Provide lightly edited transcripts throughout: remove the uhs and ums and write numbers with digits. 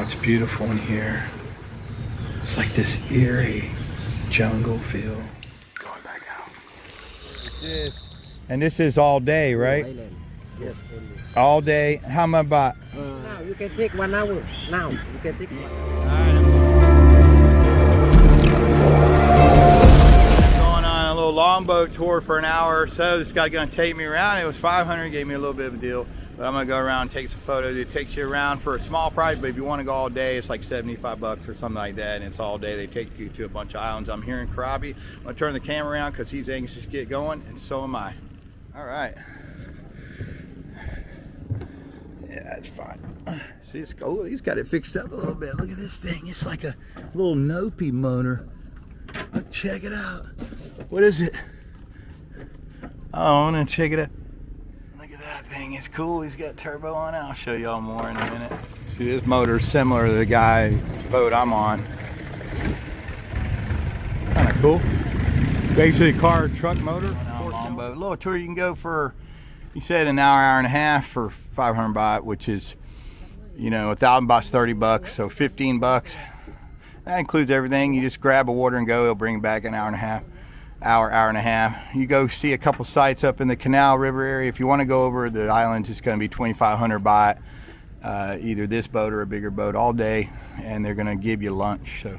it's beautiful in here. It's like this eerie jungle feel. Going back out. And this is all day, right? Thailand. Yes, only. All day. How much about? Now you can take 1 hour. Now you can take 1 hour. Going on a little longboat tour for an hour or so. This guy's gonna take me around. It was 500, gave me a little bit of a deal. But I'm gonna go around and take some photos. It takes you around for a small price, but if you wanna go all day, it's like 75 bucks or something like that, and it's all day. They take you to a bunch of islands. I'm here in Krabi. I'm gonna turn the camera around because he's anxious to get going, and so am I. All right. Yeah, it's fine. See, it's, oh, he's got it fixed up a little bit. Look at this thing. It's like a little Nopi motor. Look, check it out. What is it? Oh, I want to check it out. Look at that thing. It's cool. He's got turbo on it. I'll show y'all more in a minute. See, this motor's similar to the guy's boat I'm on. Kind of cool. Basically, car truck motor. Boat. A little tour you can go for, he said, an hour, hour and a half for 500 baht, which is, you know, 1,000 baht's 30 bucks, so 15 bucks. That includes everything. You just grab a water and go. It'll bring you back an hour and a half, hour and a half. You go see a couple sites up in the Canal River area. If you want to go over the islands, it's going to be 2,500 baht, either this boat or a bigger boat all day, and they're going to give you lunch. So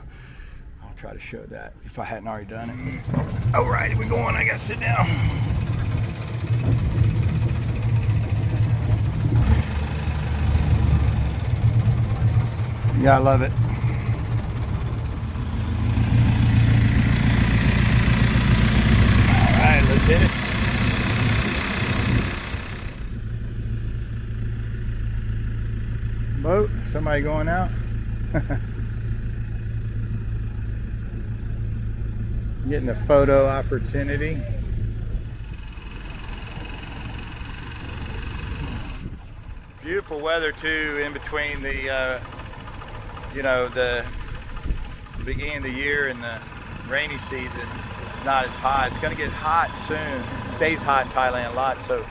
I'll try to show that if I hadn't already done it. All right, we're going. I got to sit down. You gotta love it. All right, let's hit it. Boat, somebody going out? Getting a photo opportunity. Beautiful weather too, in between the you know, the beginning of the year and the rainy season. It's not as hot. It's going to get hot soon. It stays hot in Thailand a lot, so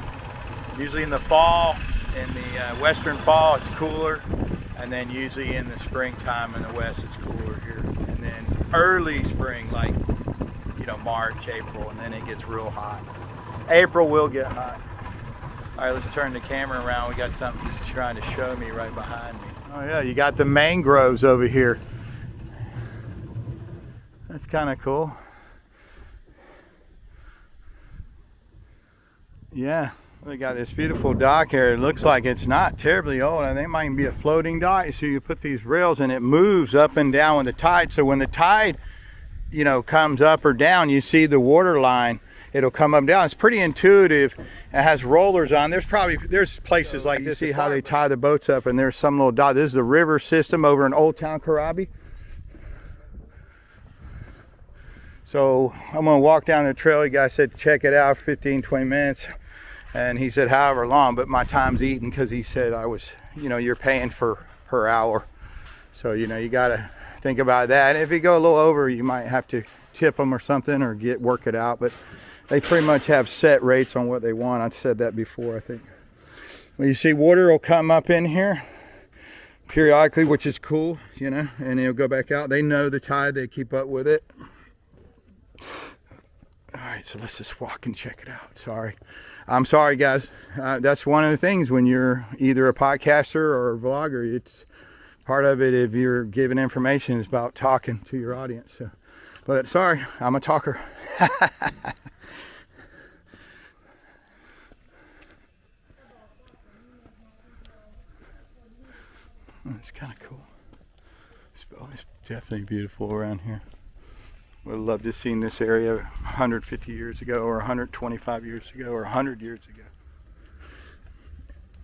usually in the fall, in the western fall, it's cooler, and then usually in the springtime in the west, it's cooler here. And then early spring, like, you know, March, April, and then it gets real hot. April will get hot. All right, let's turn the camera around. We got something he's trying to show me right behind me. Oh yeah, you got the mangroves over here. That's kind of cool. Yeah, we got this beautiful dock here. It looks like it's not terribly old, and it might even be a floating dock. So you put these rails and it moves up and down with the tide. So when the tide, you know, comes up or down, you see the water line. It'll come up and down. It's pretty intuitive. It has rollers on. There's places like this. See how they tie the boats up, and there's some little dot. This is the river system over in Old Town Krabi. So I'm gonna walk down the trail. The guy said check it out, 15-20 minutes, and he said however long, but my time's eaten because he said I was, you know, you're paying for per hour, so you know you gotta think about that. And if you go a little over, you might have to tip them or something, or work it out, but they pretty much have set rates on what they want. I said that before, I think. Well, you see water will come up in here periodically, which is cool, you know, and it'll go back out. They know the tide, they keep up with it. All right, so let's just walk and check it out. Sorry. I'm sorry, guys. That's one of the things when you're either a podcaster or a vlogger. It's part of it, if you're giving information, is about talking to your audience. So, but sorry, I'm a talker. It's kind of cool. It's definitely beautiful around here. Would have loved to have seen this area 150 years ago, or 125 years ago, or 100 years ago.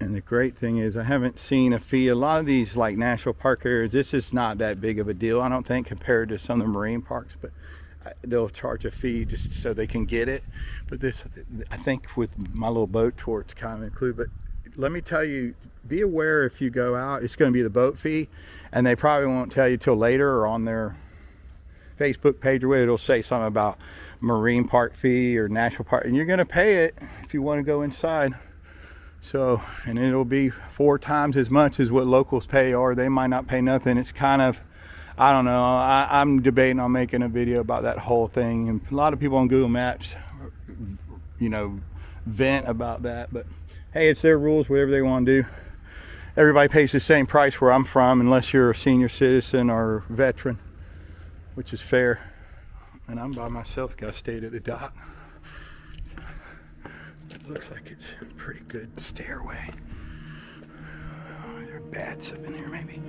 And the great thing is, I haven't seen a fee. A lot of these like national park areas, this is not that big of a deal, I don't think, compared to some of the marine parks, but they'll charge a fee just so they can get it. But this, I think with my little boat tour, it's kind of included. But let me tell you, be aware if you go out, it's going to be the boat fee, and they probably won't tell you till later, or on their Facebook page or whatever, it'll say something about marine park fee or national park, and you're going to pay it if you want to go inside. So, and it'll be 4 times as much as what locals pay, or they might not pay nothing. It's kind of, I don't know. I'm debating on making a video about that whole thing. And a lot of people on Google Maps, you know, vent about that. But hey, it's their rules, whatever they want to do. Everybody pays the same price where I'm from, unless you're a senior citizen or veteran, which is fair. And I'm by myself, got stayed at the dock. It looks like it's a pretty good stairway. Oh, there are bats up in here, maybe.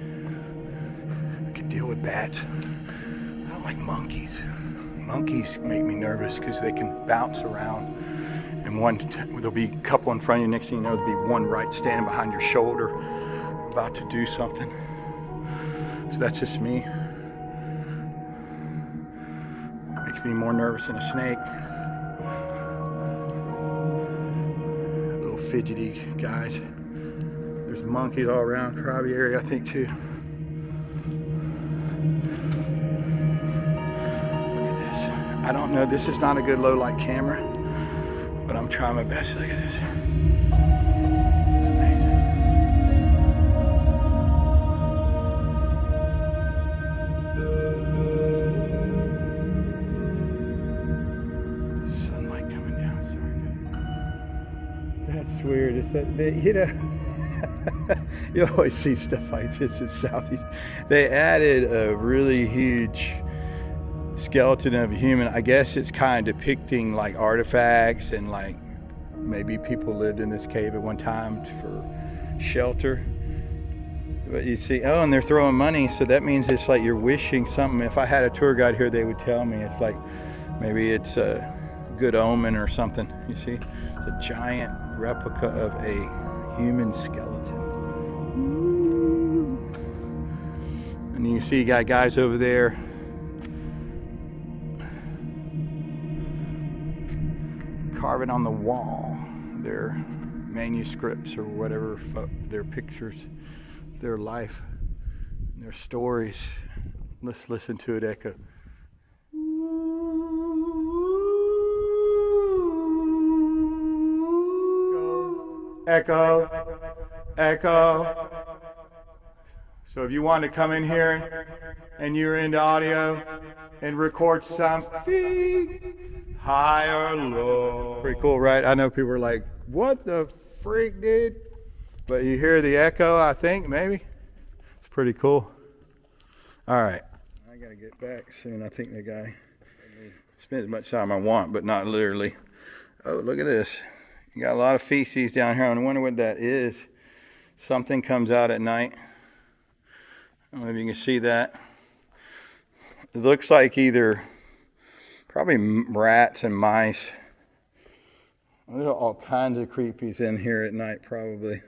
I could deal with bats. I don't like monkeys. Monkeys make me nervous because they can bounce around. And there'll be a couple in front of you. Next thing you know, there'll be one right standing behind your shoulder, about to do something. So that's just me. Makes me more nervous than a snake. Little fidgety guys. There's monkeys all around Krabi area, I think, too. Look at this. I don't know, this is not a good low light camera, but I'm trying my best. Look at this. It's amazing. Sunlight coming down. Sorry. That's weird. It's that, you know, you always see stuff like this in Southeast. They added a really huge skeleton of a human. I guess it's kind of depicting like artifacts and like maybe people lived in this cave at one time for shelter. But you see, oh, and they're throwing money, so that means it's like you're wishing something. If I had a tour guide here, they would tell me it's like maybe it's a good omen or something. You see, it's a giant replica of a human skeleton. And you see you got guys over there carving on the wall their manuscripts or whatever, their pictures, their life, their stories. Let's listen to it echo. Echo, echo. So if you want to come in here and you're into audio and record something, high or low. Pretty cool, right? I know people are like, what the freak, dude? But you hear the echo, I think, maybe? It's pretty cool. All right. I got to get back soon. I think the guy spent as much time I want, but not literally. Oh, look at this. You got a lot of feces down here. I wonder what that is. Something comes out at night. I don't know if you can see that. It looks like either probably rats and mice. There's all kinds of creepies in here at night, probably.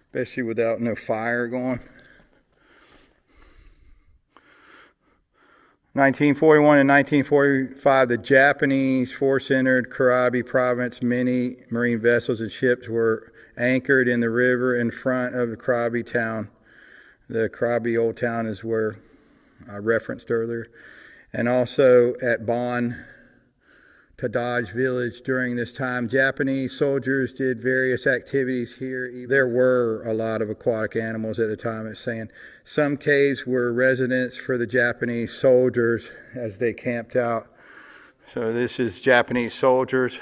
Especially without no fire going. 1941 and 1945, the Japanese force entered Krabi province. Many marine vessels and ships were anchored in the river in front of the Krabi Town. The Krabi Old Town is where I referenced earlier. And also at Bon Tadaj village during this time. Japanese soldiers did various activities here. There were a lot of aquatic animals at the time, it's saying. Some caves were residents for the Japanese soldiers as they camped out. So this is Japanese soldiers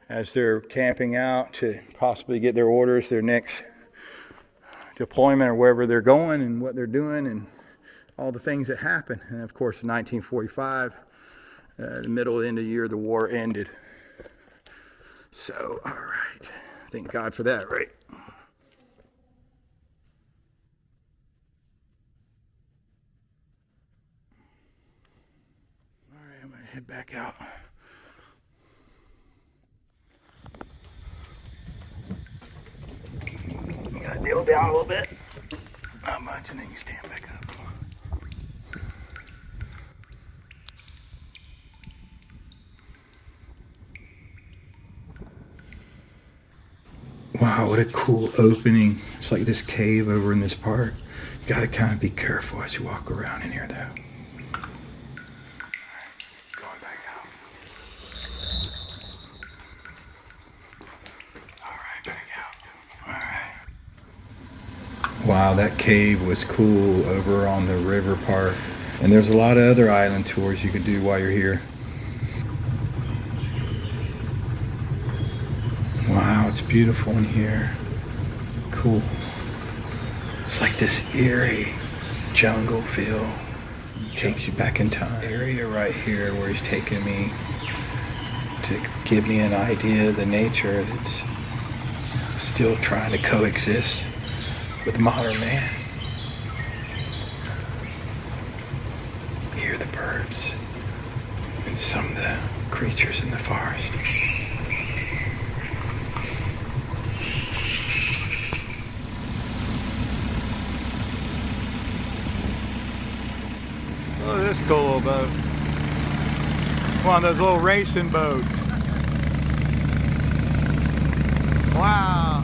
as they're camping out to possibly get their orders, their next deployment or wherever they're going and what they're doing and all the things that happen. And of course in 1945, the middle end of the year, the war ended. So, all right. Thank God for that, right? All right, I'm going to head back out. You got to kneel down a little bit. Not much, and then you stand back up. Wow, what a cool opening. It's like this cave over in this part. You gotta kind of be careful as you walk around in here though. Going back out. All right. Wow, that cave was cool over on the river part. And there's a lot of other island tours you could do while you're here. Wow, it's beautiful in here. Cool. It's like this eerie jungle feel. Takes you back in time. Area right here where he's taking me to give me an idea of the nature that's still trying to coexist with modern man. Hear the birds and some of the creatures in the forest. Oh, this cool little boat. One of those little racing boats. Wow.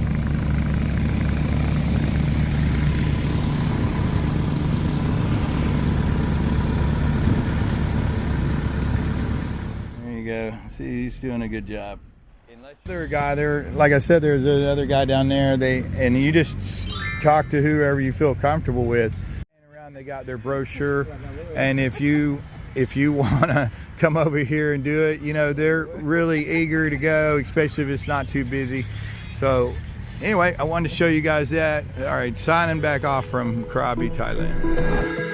There you go. See, he's doing a good job. Another guy there, like I said, there's another guy down there. And you just talk to whoever you feel comfortable with. They got their brochure, and if you want to come over here and do it, you know, they're really eager to go, especially if it's not too busy. So anyway, I wanted to show you guys that. All right, signing back off from Krabi, Thailand.